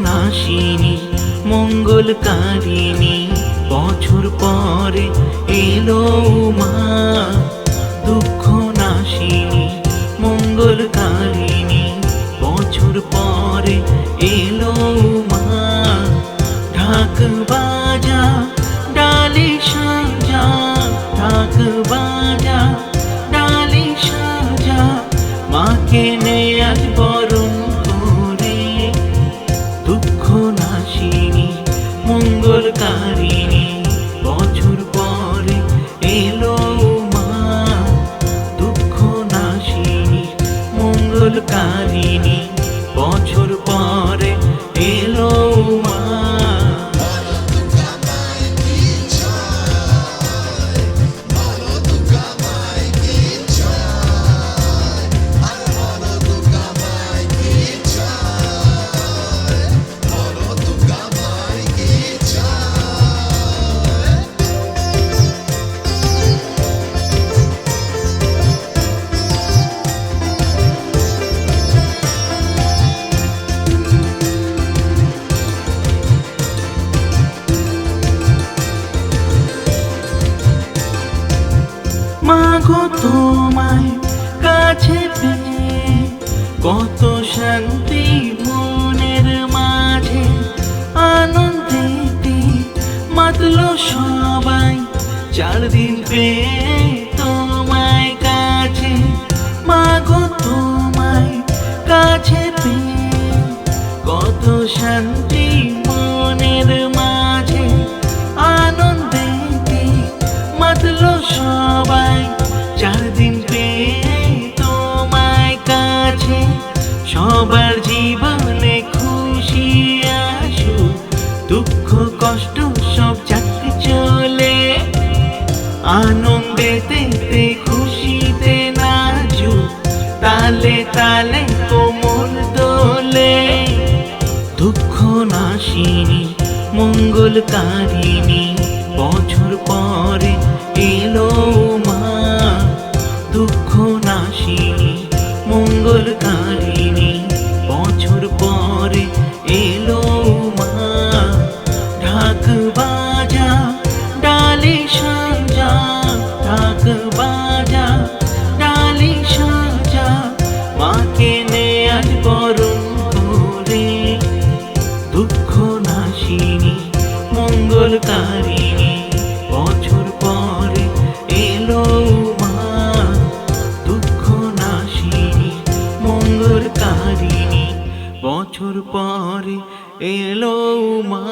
নাশিনী মঙ্গলকারিণী, বছর পরে এলো মা। দুঃখ নাশিনী মঙ্গলকারিণী, বছর পরে এলো মা। ঢাক বাজা ডালি সাজা, ঢাক বাজা ডালি সাজা, মাকে নে আজ বরণ করে। দুঃখ নাশিনী মঙ্গলকারিণী, বছর পরে এলো মা। দুঃখ নাশিনী মঙ্গলকারিণী, বছর পরে এলো মা। মাগো তোমায় কাছে পেয়ে কত শান্তি মনের মাঝে, আনন্দেতে মাতলো সবাই 4 দিন পেয়ে তোমায় কাছে। মাগো তোমায় কাছে পেয়ে কত শান্তি মনের মাঝে, আনন্দেতে মাতলো সবাই 4 দিন পেয়ে তোমায় কাছে। সবার জীবনে খুশি আসুক, দুঃখ কষ্ট সব যাক চলে। আনন্দেতে খুশিতে নাচুক, তালে তালে কোমল দোলে। দুঃখ নাশিনী মঙ্গলকারিণী, বছর পরে এলো মা। দুঃখ নাশিনী মঙ্গলকারিণী, বছর পরে এলো মা। ঢাক বাজা ডালি সাজা, ঢাক বাজা ডালি সাজা, মাকে নে আজ বরণ করে। দুঃখ নাশিনী মঙ্গলকারিণী, বছর পরে এলো মা। দুঃখ নাশিনী মঙ্গলকারিণী, বছর পরে এলো মা।